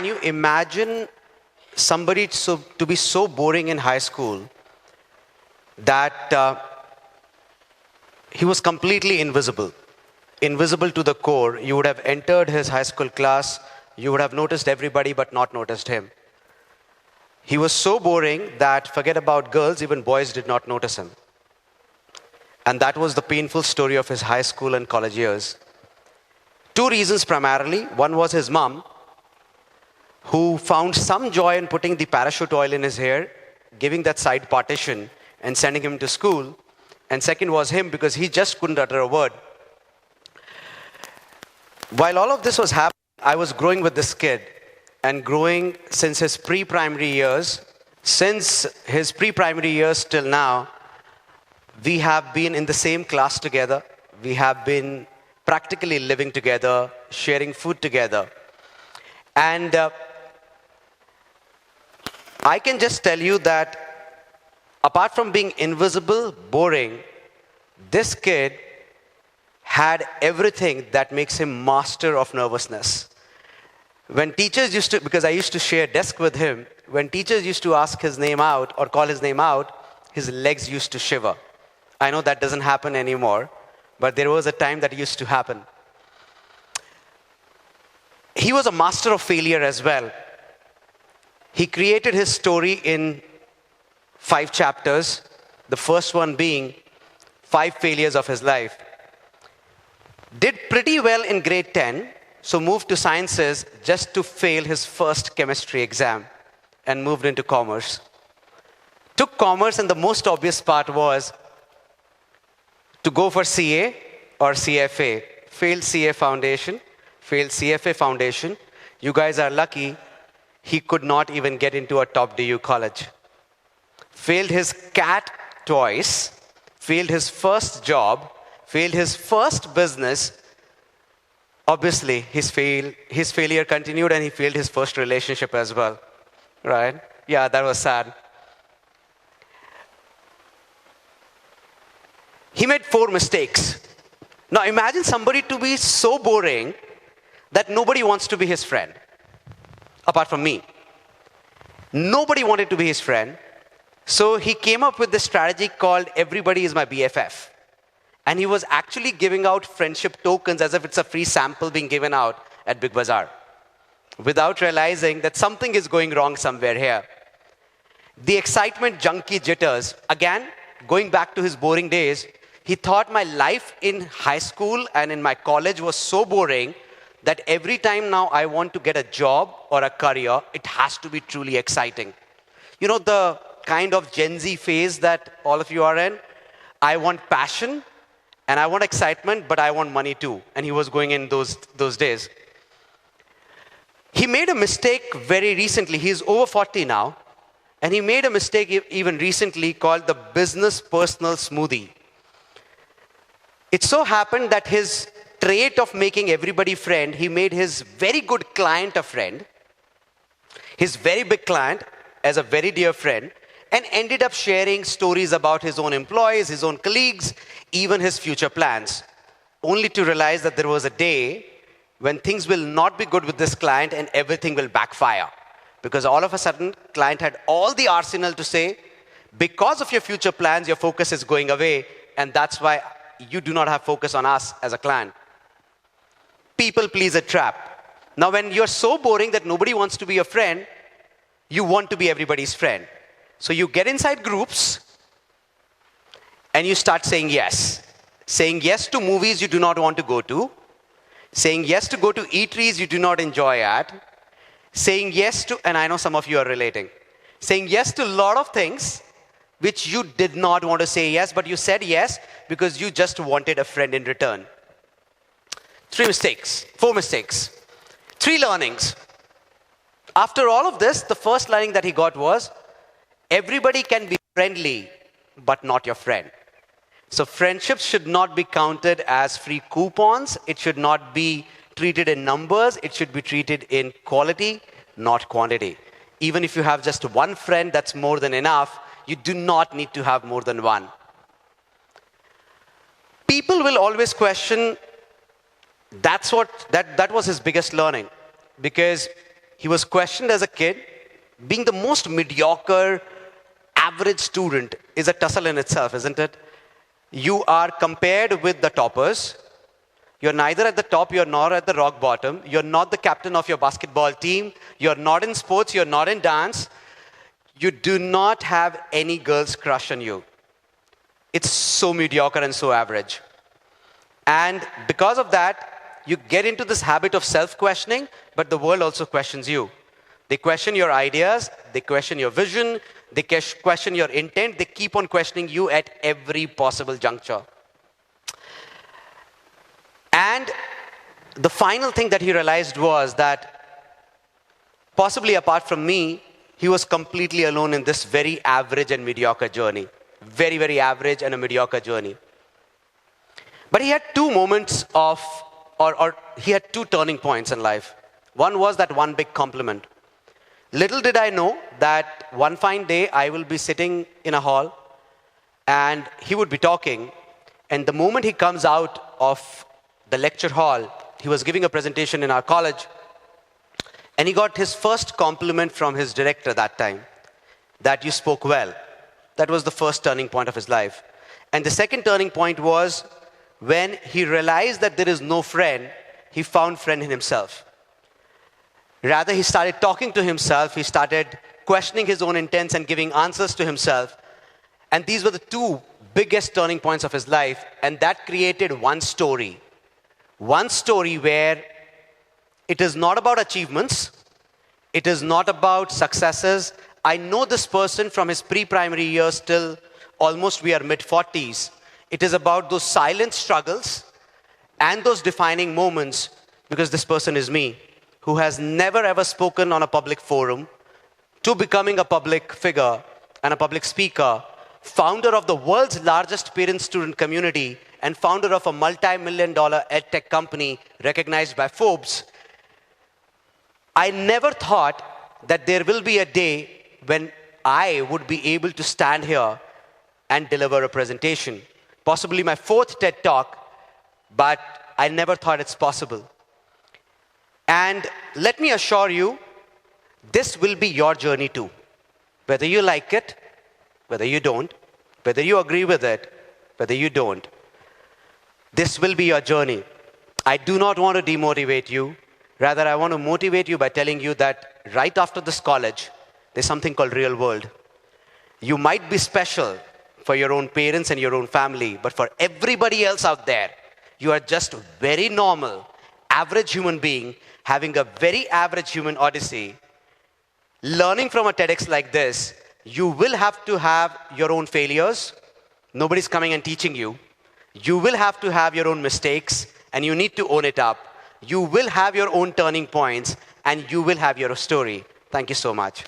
can you imagine somebody to be so boring in high school that he was completely invisible to the core? You would have entered his high school class, you would have noticed everybody but not noticed him. He was so boring that, forget about girls, even boys did not notice him. And that was the painful story of his high school and college years. Two reasons primarily. One was his mom, who found some joy in putting the parachute oil in his hair, giving that side partition, and sending him to school. And second was him, because he just couldn't utter a word. While all of this was happening, I was growing with this kid, and growing since his pre-primary years. Since his pre-primary years till now, we have been in the same class together. We have been practically living together, sharing food together. And I can just tell you that apart from being invisible, boring, this kid had everything that makes him master of nervousness. When teachers used to, because I used to share desk with him, when teachers used to ask his name out or call his name out, his legs used to shiver. I know that doesn't happen anymore, but there was a time that used to happen. He was a master of failure as well. He created his story in 5 chapters, the first one being 5 failures of his life. Did pretty well in grade 10, so moved to sciences just to fail his first chemistry exam and moved into commerce. Took commerce, and the most obvious part was to go for CA or CFA. Failed CA foundation, failed CFA foundation. You guys are lucky, he could not even get into a top DU college. Failed his CAT twice, failed his first job, failed his first business. Obviously, his failure continued, and he failed his first relationship as well, right? Yeah, that was sad. He made 4 mistakes. Now imagine somebody to be so boring that nobody wants to be his friend, apart from me. Nobody wanted to be his friend, so he came up with this strategy called everybody is my BFF. And he was actually giving out friendship tokens as if it's a free sample being given out at Big Bazaar, without realizing that something is going wrong somewhere here. The excitement junkie jitters, again, going back to his boring days, he thought my life in high school and in my college was so boring that every time now I want to get a job or a career, it has to be truly exciting. You know the kind of Gen Z phase that all of you are in? I want passion, and I want excitement, but I want money too. And he was going in those days. He made a mistake very recently. He's over 40 now. And he made a mistake even recently called the business personal smoothie. It so happened that his trait of making everybody friend, he made his very good client a friend, his very big client as a very dear friend, and ended up sharing stories about his own employees, his own colleagues, even his future plans, only to realize that there was a day when things will not be good with this client and everything will backfire. Because all of a sudden, client had all the arsenal to say, because of your future plans, your focus is going away, and that's why you do not have focus on us as a client. People pleaser trap. Now, when you're so boring that nobody wants to be your friend, you want to be everybody's friend. So you get inside groups, and you start saying yes. Saying yes to movies you do not want to go to. Saying yes to go to eateries you do not enjoy at. Saying yes to, and I know some of you are relating, saying yes to a lot of things which you did not want to say yes, but you said yes because you just wanted a friend in return. 4 mistakes, 3 learnings. After all of this, the first learning that he got was, everybody can be friendly, but not your friend. So friendships should not be counted as free coupons. It should not be treated in numbers. It should be treated in quality, not quantity. Even if you have just one friend, that's more than enough. You do not need to have more than one. People will always question, that was his biggest learning. Because he was questioned as a kid. Being the most mediocre, average student is a tussle in itself, isn't it? You are compared with the toppers. You're neither at the top, you're nor at the rock bottom. You're not the captain of your basketball team. You're not in sports, you're not in dance. You do not have any girl's crush on you. It's so mediocre and so average. And because of that, you get into this habit of self-questioning, but the world also questions you. They question your ideas, they question your vision, they question your intent, they keep on questioning you at every possible juncture. And the final thing that he realized was that possibly apart from me, he was completely alone in this very average and mediocre journey. Very, very average and a mediocre journey. But he had two moments of, or he had two turning points in life. One was that one big compliment. Little did I know that one fine day I will be sitting in a hall and he would be talking, and the moment he comes out of the lecture hall, he was giving a presentation in our college, and he got his first compliment from his director that time, that you spoke well. That was the first turning point of his life. And the second turning point was when he realized that there is no friend, he found friend in himself. Rather, he started talking to himself, he started questioning his own intents and giving answers to himself. And these were the two biggest turning points of his life, and that created one story. One story where it is not about achievements, it is not about successes. I know this person from his pre-primary years till almost we are mid-40s. It is about those silent struggles and those defining moments, because this person is me, who has never ever spoken on a public forum, to becoming a public figure and a public speaker, founder of the world's largest parent-student community, and founder of a multi-million-dollar edtech company recognized by Forbes. I never thought that there will be a day when I would be able to stand here and deliver a presentation. Possibly my fourth TED Talk, but I never thought it's possible. And let me assure you, this will be your journey too. Whether you like it, whether you don't, whether you agree with it, whether you don't. This will be your journey. I do not want to demotivate you. Rather, I want to motivate you by telling you that right after this college, there's something called real world. You might be special for your own parents and your own family, but for everybody else out there, you are just a very normal, average human being having a very average human odyssey. Learning from a TEDx like this, you will have to have your own failures. Nobody's coming and teaching you. You will have to have your own mistakes, and you need to own it up. You will have your own turning points, and you will have your story. Thank you so much.